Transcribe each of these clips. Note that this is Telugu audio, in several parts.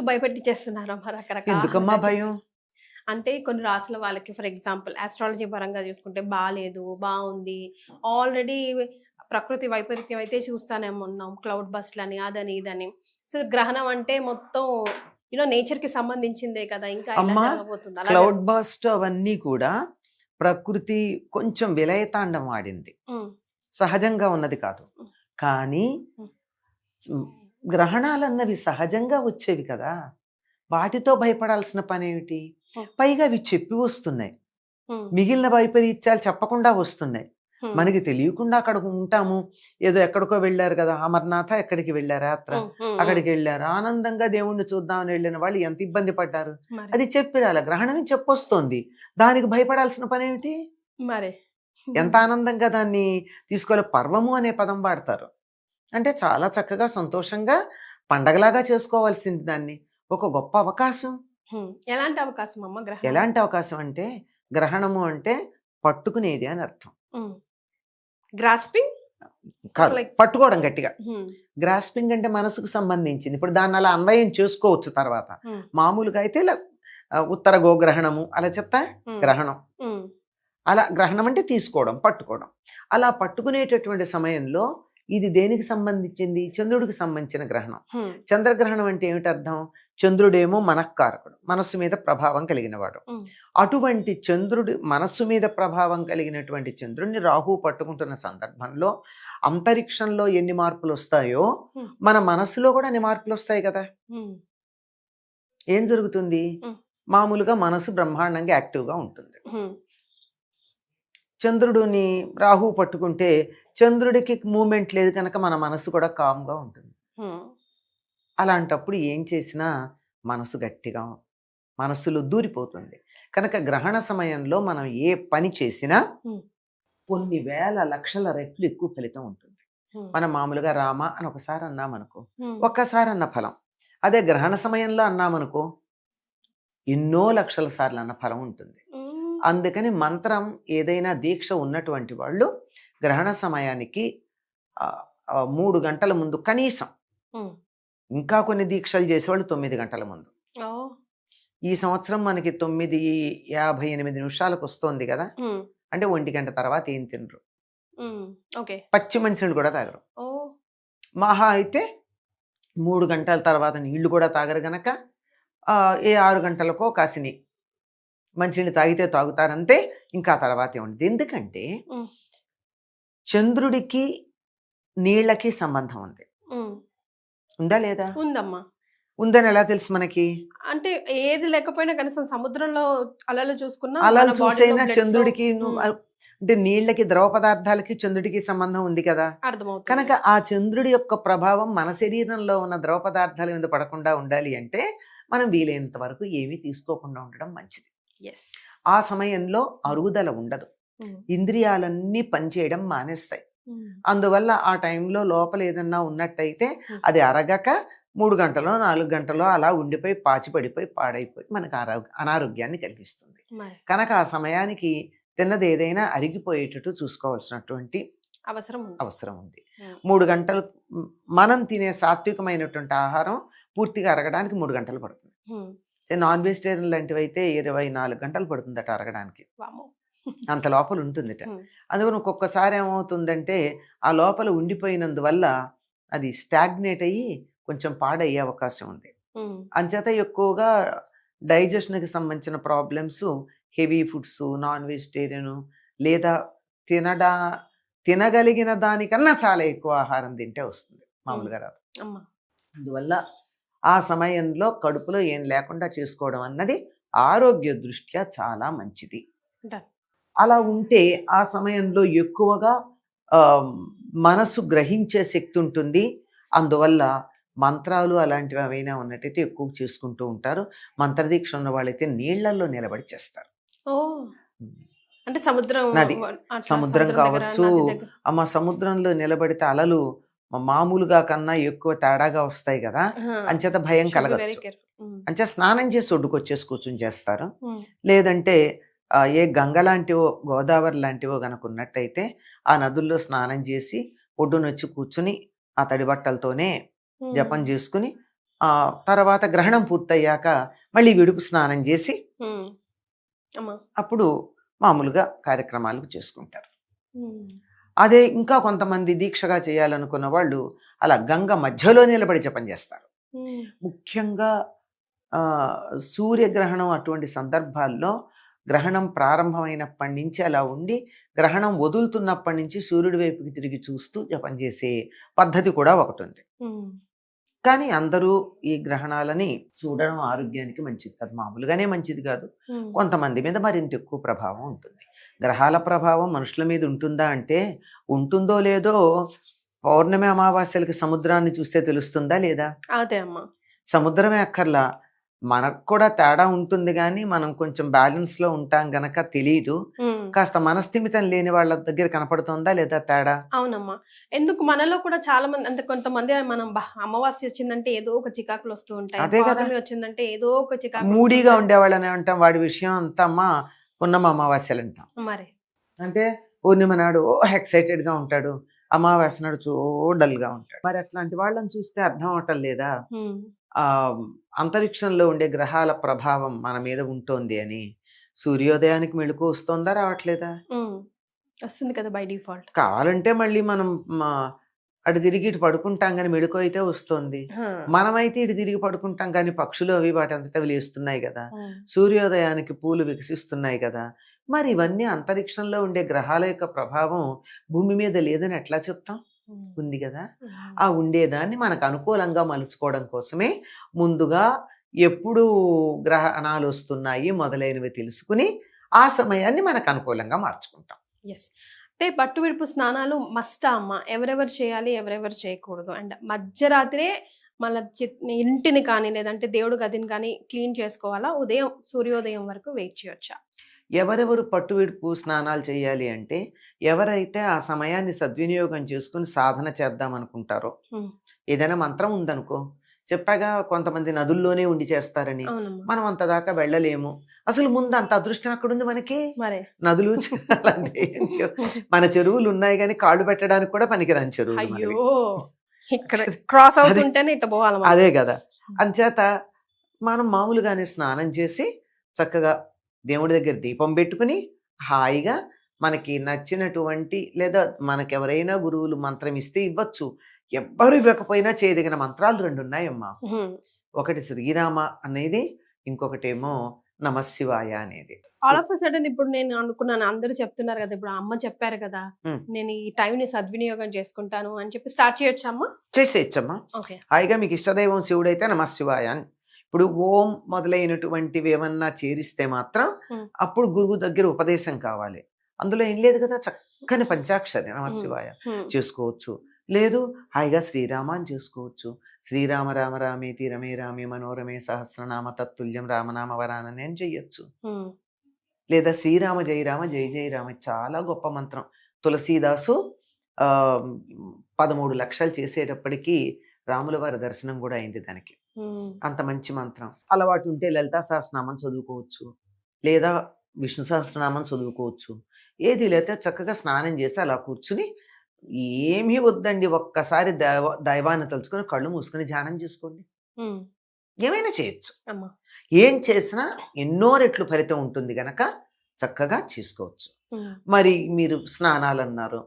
మస్తు భయపెట్టిచ్చేస్తున్నారమ్మా ఎందుకమ్మా రకరకాలుగా. భయం? అంటే కొన్ని రాసుల వాళ్ళకి ఫర్ ఎగ్జాంపుల్ ఆస్ట్రాలజీ పరంగా చూసుకుంటే బాలేదు, బావుంది. ఆల్రెడీ ప్రకృతి వైపరీత్యం అయితే చూస్తానే ఉన్నాం. క్లౌడ్ బస్ట్‌లని, అదని, ఇదని. సో, గ్రహణం అంటే మొత్తం నేచర్‌కి సంబంధించిందే కదా! ఇంకా ఇలా అమ్మా జరగబోతుంది. అలా క్లౌడ్ బస్ట్ అవన్నీ కూడా ప్రకృతి కొంచెం విలయతాండం ఆడింది, హ్మ్. సహజంగా ఉన్నది కాదు. హ్మ్. కానీ హ్మ్. ఉమ్, గ్రహణాలన్నవి సహజంగా వచ్చేవి కదా, వాటితో భయపడాల్సిన పనేమిటి? హ్మ్. పైగా అవి చెప్పి వస్తున్నాయి. హ్మ్. మిగిలిన వైపరీత్యాలు చెప్పకుండా వస్తున్నాయి. హ్మ్. మనకి తెలియకుండా అక్కడ ఉంటాము. ఏదో ఎక్కడికో వెళ్ళారు కదా, అమర్నాథ ఎక్కడికి వెళ్ళారు యాత్ర, హ్మ్. హ్మ్. హ్మ్. అక్కడికి వెళ్ళారు ఆనందంగా దేవుణ్ణి చూద్దామని వెళ్ళిన వాళ్ళు ఎంత ఇబ్బంది పడ్డారు. మరి. అది చెప్పిరాల, గ్రహణం చెప్పొస్తోంది, దానికి భయపడాల్సిన పనేమిటి? మరి. ఎంత ఆనందంగా దాన్ని తీసుకోవాలి. పర్వము అనే పదం వాడతారు, అంటే చాలా చక్కగా సంతోషంగా పండగలాగా చేసుకోవాల్సింది దాన్ని. ఒక గొప్ప అవకాశం. హ్మ్. ఎలాంటి అవకాశం అమ్మ గ్రహణం? ఎలాంటి అవకాశం అంటే, గ్రహణము అంటే పట్టుకునేది అని అర్థం. హ్మ్. గ్రాస్పింగ్? కాదు, లైక్ పట్టుకోవడం గట్టిగా. హ్మ్. గ్రాస్పింగ్ అంటే మనసుకు సంబంధించింది. ఇప్పుడు దాన్ని అలా అన్వయం చేసుకోవచ్చు తర్వాత. హ్మ్. మామూలుగా అయితే ఇలా ఉత్తర గోగ్రహణము అలా చెప్తా, హ్మ్. గ్రహణం. హ్మ్. అలా గ్రహణం అంటే తీసుకోవడం, పట్టుకోవడం. అలా పట్టుకునేటటువంటి సమయంలో ఇది దేనికి సంబంధించింది? చంద్రుడికి సంబంధించిన గ్రహణం. హ్మ్. చంద్రగ్రహణం అంటే ఏమిటి అర్థం? చంద్రుడేమో మనఃకారకుడు, మనస్సు మీద ప్రభావం కలిగినవాడు. హ్మ్. అటువంటి చంద్రుడి మనస్సు మీద ప్రభావం కలిగినటువంటి చంద్రుడిని రాహు పట్టుకుంటున్న సందర్భంలో అంతరిక్షంలో ఎన్ని మార్పులు వస్తాయో హ్మ్. మన మనస్సులో కూడా అన్ని మార్పులు వస్తాయి కదా. హ్మ్. ఏం జరుగుతుంది? హ్మ్. మామూలుగా మనసు బ్రహ్మాండంగా యాక్టివ్గా ఉంటుంది. హ్మ్. చంద్రుడిని రాహు పట్టుకుంటే చంద్రుడికి మూమెంట్ లేదు కనుక మన మనసు కూడా కామ్గా ఉంటుంది. హ్మ్. అలాంటప్పుడు ఏం చేసినా మనసు గట్టిగా, మనస్సులో దూరిపోతుంది. కనుక గ్రహణ సమయంలో మనం ఏ పని చేసినా హ్మ్. కొన్ని వేల లక్షల రెట్లు ఎక్కువ ఫలితం ఉంటుంది. హ్మ్. మనం మామూలుగా రామ అని ఒకసారి అన్నామనుకో, హ్మ్. ఒక్కసారి అన్న ఫలం. అదే గ్రహణ సమయంలో అన్నామనుకో, ఎన్నో లక్షల సార్లు అన్న ఫలం ఉంటుంది. హ్మ్. అందుకని మంత్రం ఏదైనా దీక్ష ఉన్నటువంటి వాళ్ళు గ్రహణ సమయానికి 3 గంటల ముందు కనీసం, హ్మ్. ఇంకా కొన్ని దీక్షలు చేసేవాళ్ళు 9 గంటల ముందు. ఓహ్! ఈ సంవత్సరం మనకి 9:58 వస్తోంది కదా, హ్మ్. అంటే 1 గంట తర్వాత ఏం తినరు, హ్మ్. ఓకే. పచ్చి మంచినీళ్ళు కూడా తాగరు. ఓహ్! మహా అయితే 3 గంటల తర్వాత నీళ్లు కూడా తాగరు గనక ఏ 6 గంటలకో కాసిని మంచినీళ్ళు తాగితే తాగుతారంతే. ఇంకా తర్వాత ఏముండదు. ఎందుకంటే హ్మ్. చంద్రుడికి నీళ్ళకి సంబంధం ఉంది. హ్మ్. ఉందా లేదా? ఉందమ్మా. ఉందని ఎలా తెలుసు మనకి? అంటే ఏది లేకపోయినా కనీసం సముద్రంలో అలలు చూసుకున్నా మన అలలు బాడీలో చూసైనా బ్లడ్ ఫ్లో చంద్రుడికి అంటే నీళ్ళకి, ద్రవ పదార్థాలకి చంద్రుడికి సంబంధం ఉంది కదా. అర్థమవుతుంది. కనుక ఆ చంద్రుడి యొక్క ప్రభావం మన శరీరంలో ఉన్న ద్రవ పదార్థాల మీద పడకుండా ఉండాలి అంటే మనం వీలైనంత వరకు ఏమీ తీసుకోకుండా ఉండడం మంచిది. యెస్. ఆ సమయంలో అరుగుదల ఉండదు. హ్మ్. ఇంద్రియాలన్నీ పనిచేయడం మానేస్తాయి. హ్మ్. అందువల్ల ఆ టైంలో లోపల ఏదన్నా ఉన్నట్టయితే హ్మ్. అది అరగక 3 గంటలో 4 గంటలో అలా ఉండిపోయి పాచి పడిపోయి పాడైపోయి మనకు అనారోగ్యాన్ని కలిగిస్తుంది. మరి కనుక ఆ సమయానికి తిన్నది ఏదైనా అరిగిపోయేటట్టు చూసుకోవాల్సినటువంటి అవసరం ఉంది. అవసరం ఉంది. హ్మ్. 3 గంటలు మనం తినే సాత్వికమైనటువంటి ఆహారం పూర్తిగా అరగడానికి 3 గంటలు పడుతుంది. హ్మ్. నాన్ వెజిటేరియన్ లాంటివి అయితే 24 గంటలు పడుతుందట అరగడానికి. వామ్మో! అంత లోపల ఉంటుందిట. హ్మ్. అందుకని ఒక్కొక్కసారి ఏమవుతుందంటే ఆ లోపల ఉండిపోయినందువల్ల అది స్టాగ్నేట్ అయ్యి కొంచెం పాడయ్యే అవకాశం ఉంది. హ్మ్. అంచేత ఎక్కువగా డైజెషన్‌కి సంబంధించిన problems, heavy foods, non vegetarian లేదా తినడా తినగలిగిన దానికన్నా చాలా ఎక్కువ ఆహారం తింటే వస్తుంది, హ్మ్. మామూలుగా రాదు. అమ్మా! అందువల్ల ఆ సమయంలో కడుపులో ఏం లేకుండా చేసుకోవడం అన్నది ఆరోగ్య దృష్ట్యా చాలా మంచిది. డన్. అలా ఉంటే ఆ సమయంలో ఎక్కువగా ఆహ్, మనసు గ్రహించే శక్తి ఉంటుంది. అందువల్ల మంత్రాలు అలాంటివి ఏవైనా ఉన్నట్టయితే ఎక్కువ చేసుకుంటూ ఉంటారు. మంత్రదీక్ష ఉన్న వాళ్ళైతే నీళ్ళల్లో నిలబడి చేస్తారు. ఓహ్! హ్మ్. అంటే సముద్రం నది. అట్లా సముద్రం సముద్రం దగ్గర, కావచ్చు, నది దగ్గర. సముద్రంలో నిలబడితే అలలు మామూలుగా కన్నా ఎక్కువ తేడాగా వస్తాయి గదా. ఆ! అంచేత భయం షుడ్ బి వెరీ కలగొచ్చు. కేర్‌ఫుల్. హ్మ్. అంచేత స్నానం చేసి ఒడ్డుకొచ్చేసి కూర్చొని చేస్తారు. హ్మ్. లేదంటే ఏ గంగ లాంటివో, గోదావరి లాంటివో గనక ఉన్నట్టయితే ఆ నదుల్లో స్నానం చేసి ఒడ్డునొచ్చి కూర్చొని ఆ తడి బట్టలతోనే హ్మ్. జపం చేసుకొని తర్వాత గ్రహణం పూర్తయ్యాక మళ్ళీ విడుపు స్నానం చేసి ఉమ్, అమ్మా. అప్పుడు మామూలుగా కార్యక్రమాలు చేసుకుంటారు. ఉమ్, అదే ఇంకా కొంతమంది దీక్షగా చేయాలనుకున్న వాళ్ళు అలా గంగ మధ్యలో నిలబడి జపం చేస్తారు. ఉమ్, ముఖ్యంగా ఆ, సూర్యగ్రహణం అటువంటి సందర్భాల్లో గ్రహణం ప్రారంభమైనప్పటి నుంచి అలా ఉండి గ్రహణం వదులుతున్నప్పటి నుంచి సూర్యుడి వైపుకి తిరిగి చూస్తూ జపం చేసే పద్ధతి కూడా ఒకటి ఉంది. ఉమ్, కానీ అందరూ ఈ గ్రహణాలని చూడడం ఆరోగ్యానికి మంచిది కాదు, మామూలుగానే మంచిది కాదు. ఉమ్, కొంతమంది మీద మరింత ఎక్కువ ప్రభావం ఉంటుంది. గ్రహాల ప్రభావం మనుషుల మీద ఉంటుందా అంటే ఉంటుందో లేదో పౌర్ణమి అమావాస్యలకి సముద్రాన్ని చూస్తే తెలుస్తుందా లేదా? అదే అమ్మా. సముద్రమే అక్కర్లా, మనకు కూడా తేడా ఉంటుంది కానీ మనం కొంచెం బ్యాలెన్స్లో ఉంటాం గనక తెలియదు. ఉమ్, కాస్త మనస్థిమితం లేని వాళ్ళ దగ్గర కనపడుతుందా లేదా తేడా? అవునమ్మా. ఎందుకు మనలో కూడా చాలా మంది అంటే కొంతమంది మనం అమావాస్య వచ్చిందంటే ఏదో ఒక చికాకులు వస్తూ ఉంటాయి, అదే కదా. పౌర్ణమి వచ్చిందంటే ఏదో ఒక చికాకులు మూడీగా వస్తుంటాయి. ఉండేవాళ్ళని అంటాం, వాడి విషయం అంతా అమ్మా పున్నమ అమావాస్యలు అంటాం. మరి అంటే పూర్ణిమ నాడు ఓ ఎక్సైటెడ్గా ఉంటాడు, అమావాస్య నాడు డల్గా ఉంటాడు. మరి అట్లాంటి వాళ్ళని చూస్తే అర్థం అవటం లేదా ఉమ్, ఆ అంతరిక్షంలో ఉండే గ్రహాల ప్రభావం మన మీద ఉంటుంది అని? సూర్యోదయానికి మెళుకు వస్తుందా రావట్లేదా? ఉమ్, వస్తుంది కదా బై డిఫాల్ట్. కావాలంటే మళ్ళీ మనం అటు తిరిగి ఇటు పడుకుంటాం కానీ మెళుకు అయితే వస్తుంది. మనమైతే ఇటు తిరిగి పడుకుంటాం కానీ పక్షులు అవి వాటి అంతటా అవి లేస్తున్నాయి కదా, సూర్యోదయానికి పూలు వికసిస్తున్నాయి కదా. మరి ఇవన్నీ అంతరిక్షంలో ఉండే గ్రహాల యొక్క ప్రభావం భూమి మీద లేదని ఎట్లా చెప్తాం? ఉంది కదా. ఆ ఉండేదాన్ని మనకు అనుకూలంగా మలుచుకోవడం కోసమే ముందుగా ఎప్పుడు గ్రహణాలు వస్తున్నాయి మొదలైనవి తెలుసుకుని ఆ సమయాన్ని మనకు అనుకూలంగా మార్చుకుంటాం. ఎస్. అంటే బట్టు విడుపు స్నానాలు మస్టా అమ్మ? ఎవరెవరు చేయాలి, ఎవరెవరు చేయకూడదు? అండ్ మధ్యరాత్రే మళ్ళీ ఇంటిని కానీ లేదంటే దేవుడు గదిని కానీ క్లీన్ చేసుకోవాలా? ఉదయం సూర్యోదయం వరకు వెయిట్ చేయొచ్చా? ఎవరెవరు పట్టు విడుపు స్నానాలు చేయాలి అంటే ఎవరైతే ఆ సమయాన్ని సద్వినియోగం చేసుకుని సాధన చేద్దాం అనుకుంటారో, ఏదైనా మంత్రం ఉందనుకో, చెప్పాగా కొంతమంది నదుల్లోనే ఉండి చేస్తారని, అవునమ్మా. మనం అంత దాకా వెళ్ళలేము. అసలు ముందు అంత అదృష్టం ఎక్కడుంది మనకి? మరే నదులు అలాంటి మన చెరువులు ఉన్నాయి కానీ కాళ్ళు పెట్టడానికి కూడా పనికిరాని చెరువులు మనవి. అయ్యో, ఇక్కడ క్రాస్ అవుతుంటేనే ఇట్ట పోవాలి. అదే కదా. అంచేత మనం మామూలుగానే స్నానం చేసి చక్కగా దేవుడి దగ్గర దీపం పెట్టుకుని హాయిగా మనకి నచ్చినటువంటి లేదా మనకెవరైనా గురువులు మంత్రం ఇస్తే ఇవ్వచ్చు, ఎవ్వరు ఇవ్వకపోయినా చేయదగిన మంత్రాలు 2 ఉన్నాయమ్మా. ఒకటి శ్రీరామ అనేది, ఇంకొకటేమో నమశివాయ అనేది. ఆల్ ఆఫ్ సడన్ ఇప్పుడు నేను అనుకున్నాను, అందరూ చెప్తున్నారు కదా, ఇప్పుడు అమ్మ చెప్పారు కదా, నేను ఈ టైంని సద్వినియోగం చేసుకుంటాను అని చెప్పి స్టార్ట్ చేయొచ్చు అమ్మ? చేసేయచ్చమ్మా. ఓకే. హాయిగా మీకు ఇష్టదైవం శివుడైతే నమశివాయ అని, ఇప్పుడు ఓం మొదలైనటువంటివి ఏమన్నా చేరిస్తే మాత్రం అప్పుడు గురువు దగ్గర ఉపదేశం కావాలి. అందులో ఏం లేదు కదా, చక్కని పంచాక్షరి నమశివాయ చేసుకోవచ్చు. లేదు హాయిగా శ్రీరామ అని చేసుకోవచ్చు. శ్రీరామ రామ రామేతి రమే రామే మనోరమే సహస్రనామ తత్తుల్యం రామనామ వరానని అని చెయ్యొచ్చు. లేదా శ్రీరామ జయ రామ జయ జయ రామ, చాలా గొప్ప మంత్రం. తులసీదాసు 13 లక్షలు చేసేటప్పటికి రాముల వారి దర్శనం కూడా అయింది దానికి. అంత మంచి మంత్రం. అలవాటు ఉంటే లలితా సహస్రనామం చదువుకోవచ్చు, లేదా విష్ణు సహస్రనామం చదువుకోవచ్చు. ఏది లేకపోతే చక్కగా స్నానం చేసి అలా కూర్చుని ఏమీ వద్దండి, ఒక్కసారి దైవాన్ని తలుచుకొని కళ్ళు మూసుకొని ధ్యానం చేసుకోండి. ఏమైనా చేయొచ్చు. ఏం చేసినా ఎన్నో రెట్లు ఫలితం ఉంటుంది గనక చక్కగా చేసుకోవచ్చు. మరి మీరు స్నానాలు అన్నారు,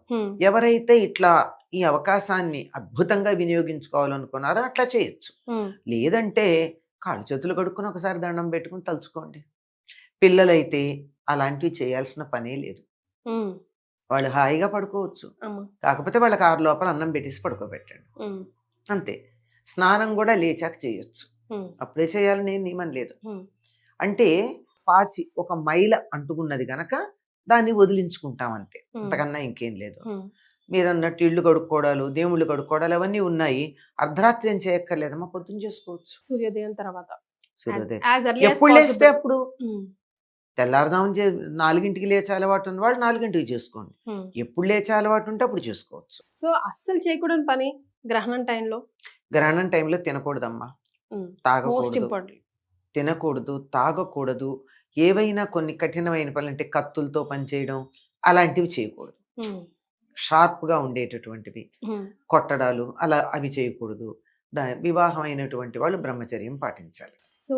ఎవరైతే ఇట్లా ఈ అవకాశాన్ని అద్భుతంగా వినియోగించుకోవాలనుకున్నారో అట్లా చేయొచ్చు. లేదంటే కాళ్ళు చేతులు కడుక్కుని ఒకసారి దండం పెట్టుకుని తలుచుకోండి. పిల్లలైతే అలాంటివి చేయాల్సిన పనే లేదు, వాళ్ళు హాయిగా పడుకోవచ్చు. కాకపోతే వాళ్ళకి 6 లోపల అన్నం పెట్టేసి పడుకోబెట్టండి అంతే. స్నానం కూడా లేచాక చేయొచ్చు, అప్పుడే చేయాలని నేను నియమం లేదు. అంటే పాచి ఒక మైల అంటుకున్నది గనక దాన్ని వదిలించుకుంటాం అంతే, అంతకన్నా ఇంకేం లేదు. మీరు అన్నట్టు ఇళ్ళు కడుక్కోవడాలు, దేవుళ్ళు కడుక్కోవడాలు అవన్నీ ఉన్నాయి. అర్ధరాత్రి ఏం చేయక్కర్లేదమ్మా, పొద్దున్న చేసుకోవచ్చు. సూర్యోదయం తర్వాత సూర్యోదయం ఎప్పుడు లేస్తే అప్పుడు. తెల్లారుదామని 4ంటికి లేచే అలవాటు ఉన్న వాళ్ళు 4ంటికి చేసుకోండి, ఎప్పుడు లేచే అలవాటు ఉంటే అప్పుడు చేసుకోవచ్చు. సో అస్సలు చేయకూడని పని గ్రహణం టైంలో? గ్రహణం టైంలో తినకూడదమ్మా, తాగకూడదు, తినకూడదు, తాగకూడదు. ఏవైనా కొన్ని కఠినమైన పనులు అంటే కత్తులతో పనిచేయడం అలాంటివి చేయకూడదు. షార్ప్గా ఉండేటటువంటివి కొట్టడాలు అలా అవి చేయకూడదు. వివాహం అయినటువంటి వాళ్ళు బ్రహ్మచర్యం పాటించాలి. సో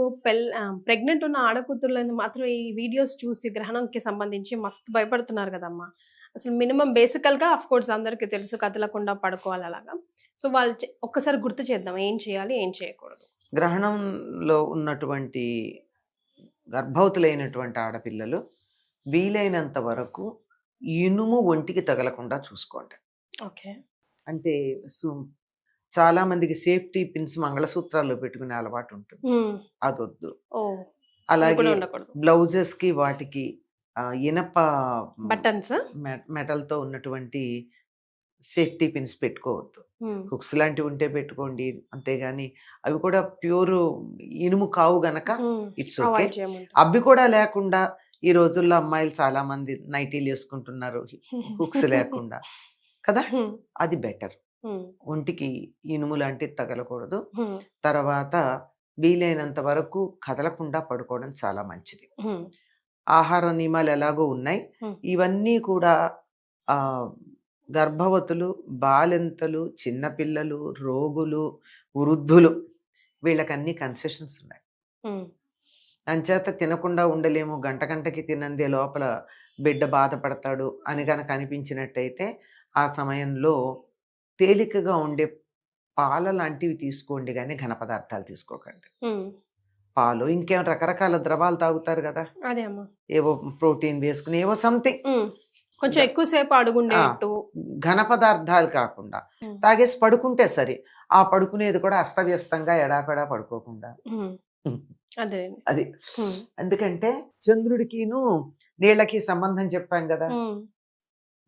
ప్రెగ్నెంట్ ఉన్న ఆడకూతుర్లని మాత్రం ఈ వీడియోస్ చూసి గ్రహణంకి సంబంధించి మస్తు భయపడుతున్నారు కదమ్మా. అసలు మినిమం బేసికల్గా ఆఫ్ కోర్స్ అందరికీ తెలుసు కదలకుండా పడుకోవాలి అలాగా. సో వాళ్ళు ఒక్కసారి గుర్తు చేద్దాం ఏం చేయాలి ఏం చేయకూడదు. గ్రహణంలో ఉన్నటువంటి గర్భవతులైనటువంటి ఆడపిల్లలు వీలైనంత వరకు ఇనుము ఒంటికి తగలకుండా చూసుకోండి. ఓకే. అంటే చాలా మందికి సేఫ్టీ పిన్స్ మంగళసూత్రాల్లో పెట్టుకునే అలవాటు ఉంటుంది, అదొద్దు. అలాగే బ్లౌజెస్ కి వాటికి ఇనప బటన్స్ మెటల్తో ఉన్నటువంటి సేఫ్టీ పిన్స్ పెట్టుకోవద్దు. హుక్స్ లాంటివి ఉంటే పెట్టుకోండి, అంతేగాని అవి కూడా ప్యూర్ ఇనుము కావు గనక ఇట్స్ ఓకే. అవి కూడా లేకుండా ఈ రోజుల్లో అమ్మాయిలు చాలా మంది నైటీలు వేసుకుంటున్నారు హుక్స్ లేకుండా కదా, అది బెటర్. ఒంటికి ఇనుము లాంటిది తగలకూడదు. తర్వాత వీలైనంత వరకు కదలకుండా పడుకోవడం చాలా మంచిది. ఆహార నియమాలు ఎలాగో ఉన్నాయి, ఇవన్నీ కూడా గర్భవతులు, బాలింతలు, చిన్నపిల్లలు, రోగులు, వృద్ధులు వీళ్ళకన్నీ కన్సెషన్స్ ఉన్నాయి. అంచేత తినకుండా ఉండలేము, గంటకి తినందే లోపల బిడ్డ బాధపడతాడు అని కనుక అనిపించినట్టయితే ఆ సమయంలో తేలికగా ఉండే పాల లాంటివి తీసుకోండి, కానీ ఘన పదార్థాలు తీసుకోకండి. పాలు ఇంకేం రకరకాల ద్రవాలు తాగుతారు కదా, ఏవో ప్రోటీన్ వేసుకుని ఏవో సంథింగ్ కొంచెం ఎక్కువసేపు అడుగుండేట్టు ఘన పదార్థాలు కాకుండా తాగేసి పడుకుంటే సరే. ఆ పడుకునేది కూడా అస్తవ్యస్తంగా ఎడాపెడా పడుకోకుండా అది. ఎందుకంటే చంద్రుడికిను నీళ్ళకి సంబంధం చెప్పాం కదా.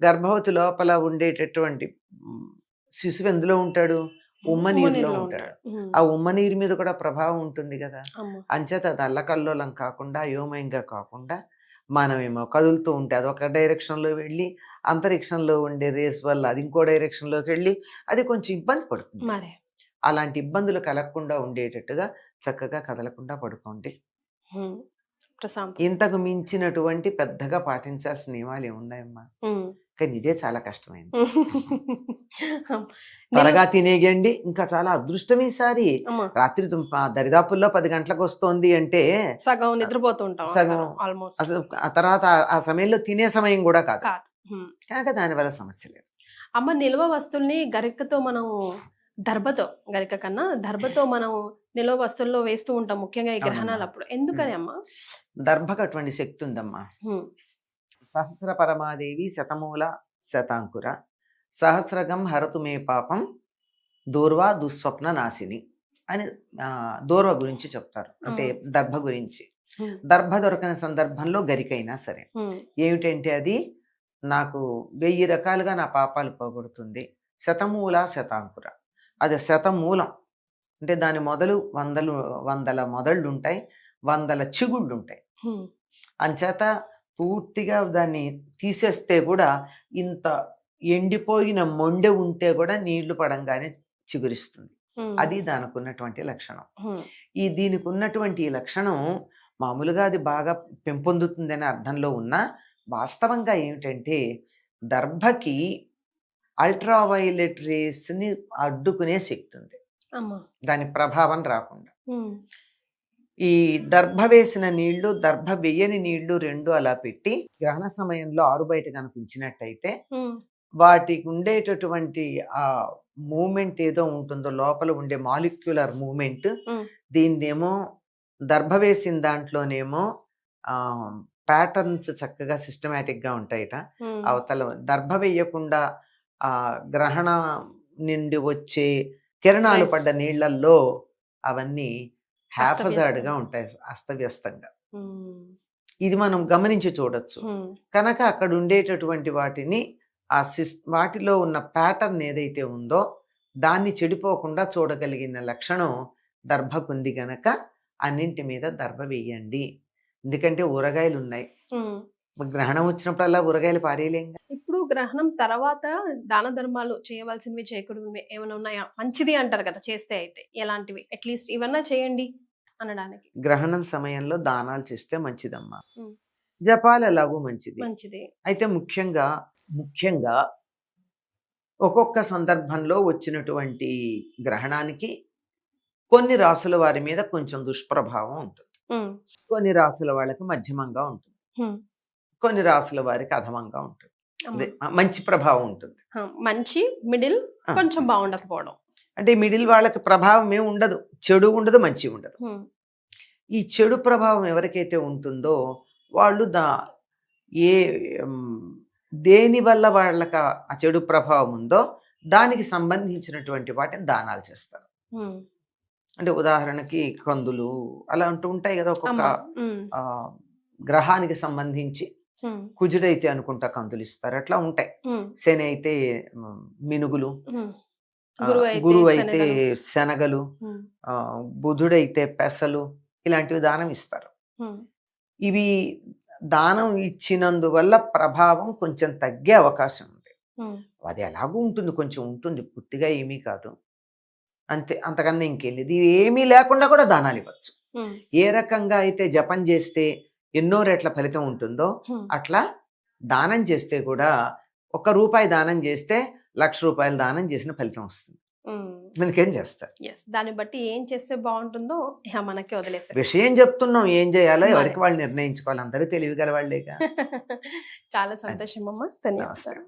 గర్భవతి లోపల ఉండేటటువంటి శిశువు ఎందులో ఉంటాడు, ఉమ్మ నీరులో ఉంటాడు. ఆ ఉమ్మ నీరు మీద కూడా ప్రభావం ఉంటుంది కదా. అంచేత అది అల్లకల్లోలం కాకుండా అయోమయంగా కాకుండా మనమేమో కదులుతూ ఉంటే అది ఒక డైరెక్షన్లో వెళ్ళి అంతరిక్షంలో ఉండే రేస్ వల్ల అది ఇంకో డైరెక్షన్లోకి వెళ్ళి అది కొంచెం ఇబ్బంది పడుతుంది. అలాంటి ఇబ్బందులు కలగకుండా ఉండేటట్టుగా చక్కగా కదలకుండా పడుకోండి. ఇంతకు మించినటువంటి పెద్దగా పాటించాల్సిన నియమాలు ఏమున్నాయమ్మా, కానీ ఇదే చాలా కష్టమైంది. త్వరగా తినేయండి. ఇంకా చాలా అదృష్టం ఈసారి, రాత్రి దరిదాపుల్లో 10 గంటలకు వస్తోంది అంటే సగం నిద్రపోతుంటాం, సగం అసలు ఆ తర్వాత ఆ సమయంలో తినే సమయం కూడా కాదు కనుక దానివల్ల సమస్య లేదు. అమ్మ నిల్వ వస్తువుల్ని గరికతో మనం గరిక కన్నా దర్భతో మనం నిల్వ వస్తువుల్లో వేస్తూ ఉంటాం, ముఖ్యంగా ఈ గ్రహణాలు అప్పుడు. ఎందుకని అమ్మా? దర్భకు అటువంటి శక్తి ఉందమ్మా. సహస్ర పరమాదేవి శతమూల శతాంకుర సహస్రగం హరతు మే పాపం దూర్వా దుస్వప్న నాశిని అని దూర్వ గురించి చెప్తారు, అంటే దర్భ గురించి. దర్భ దొరకని సందర్భంలో గరికైనా సరే ఏమిటంటే అది నాకు 1000 రకాలుగా నా పాపాలు పోగొడుతుంది. శతమూల శతాంకుర, అది శతమూలం అంటే దాని మొదలు వందల మొదళ్ళు ఉంటాయి, 100 చిగుళ్ళు ఉంటాయి. అంచేత పూర్తిగా దాన్ని తీసేస్తే కూడా ఇంత ఎండిపోయిన మొండె ఉంటే కూడా నీళ్లు పడంగానే చిగురిస్తుంది. అది దానికి ఉన్నటువంటి లక్షణం. దీనికి ఉన్నటువంటి ఈ లక్షణం మామూలుగా అది బాగా పెంపొందుతుందనే అర్థంలో ఉన్న వాస్తవంగా ఏమిటంటే దర్భకి అల్ట్రావైలెట్ రేస్ ని అడ్డుకునే శక్తి ఉంది, దాని ప్రభావం రాకుండా. ఈ దర్భ వేసిన నీళ్లు, దర్భ వేయని నీళ్లు రెండు అలా పెట్టి గ్రహణ సమయంలో ఆరుబయట కనుక ఉంచినట్టయితే వాటికి ఉండేటటువంటి ఆ మూమెంట్ ఏదో ఉంటుందో లోపల ఉండే మాలిక్యులర్ మూమెంట్, దీనిదేమో దర్భ వేసిన దాంట్లోనేమో ప్యాటర్న్స్ చక్కగా సిస్టమేటిక్ గా ఉంటాయట. అవతల దర్భ వేయకుండా ఆ గ్రహణ నుండి వచ్చే కిరణాలు పడ్డ నీళ్లల్లో అవన్నీ హ్యాఫజార్డ్గా ఉంటాయి, అస్తవ్యస్తంగా. ఇది మనం గమనించి చూడొచ్చు. కనుక అక్కడ ఉండేటటువంటి వాటిని వాటిలో ఉన్న ప్యాటర్న్ ఏదైతే ఉందో దాన్ని చెడిపోకుండా చూడగలిగిన లక్షణం దర్భకుంది గనక అన్నింటి మీద దర్భ వేయండి. ఎందుకంటే ఊరగాయలు ఉన్నాయి, గ్రహణం వచ్చినప్పుడల్లా ఊరగాయలు పారేయలేం. ఇప్పుడు గ్రహణం తర్వాత దాన ధర్మాలు చేయవలసినవి చేయకూడదు ఏమైనా ఉన్నాయా? మంచిది అంటారు కదా చేస్తే, అయితే ఎలాంటివి అట్లీస్ట్ ఇవన్నా చేయండి అనడానికి? గ్రహణం సమయంలో దానాలు చేస్తే మంచిదమ్మా, జపాలు ఎలాగో మంచిది. అయితే ముఖ్యంగా ఒక్కొక్క సందర్భంలో వచ్చినటువంటి గ్రహణానికి కొన్ని రాసుల వారి మీద కొంచెం దుష్ప్రభావం ఉంటుంది. ఉమ్, కొన్ని రాసుల వాళ్ళకి మధ్యమంగా ఉంటుంది. ఉమ్, కొన్ని రాసుల వారికి అధమంగా ఉంటుంది. అమ్మ. అదే మంచి ప్రభావం ఉంటుంది. మంచి మిడిల్ ఆ. కొంచెం బాగుండకపోవడం. అంటే మిడిల్ వాళ్ళకి ప్రభావం ఏమి ఉండదు, చెడు ఉండదు, మంచి ఉండదు. ఉమ్, ఈ చెడు ప్రభావం ఎవరికైతే ఉంటుందో వాళ్ళు ఏ దేని వల్ల వాళ్ళకి ఆ చెడు ప్రభావం ఉందో దానికి సంబంధించినటువంటి వాటిని దానాలు చేస్తారు. ఉమ్, అంటే ఉదాహరణకి కందులు అలా అంటూ ఉంటాయి కదా, ఒక్కొక్క అమ్మ. ఉమ్, ఆ, గ్రహానికి సంబంధించి. ఉమ్, కుజుడైతే అనుకుంటా కందులు ఇస్తారు, అట్లా ఉంటాయి. ఉమ్, శని అయితే మినుగులు, ఉమ్. ఆ, గురువు గురువు అయితే అయితే శనగలు, ఉమ్, ఆ, బుధుడైతే పెసలు, ఇలాంటివి దానం ఇస్తారు. ఉమ్, ఇవి దానం ఇచ్చినందువల్ల ప్రభావం కొంచెం తగ్గే అవకాశం ఉంది. ఉమ్, అది ఎలాగూ ఉంటుంది, కొంచెం ఉంటుంది, పూర్తిగా ఏమీ కాదు, అంతే, అంతకన్నా ఇంకేం లేదు. ఇవి ఏమీ లేకుండా కూడా దానాలు ఇవ్వచ్చు. ఉమ్, ఏ రకంగా అయితే జపం చేస్తే ఎన్నో రెట్ల ఫలితం ఉంటుందో ఉమ్. అట్లా దానం చేస్తే కూడా ₹1 దానం చేస్తే ₹1,00,000 దానం చేసిన ఫలితం వస్తుంది. ఉమ్. మనకేం చేస్తారు. Yes. దాన్ని బట్టి ఏం చేస్తే బాగుంటుందో ఇక మనకి వదిలేసారు. విషయం చెప్తున్నాం, ఏం చేయాలో మరి. ఎవరికి వాళ్ళు నిర్ణయించుకోవాలి. అందరూ తెలివిగల వాళ్ళేగా. చాలా సంతోషం అమ్మా. నమస్తే. ధన్యవాదాలు.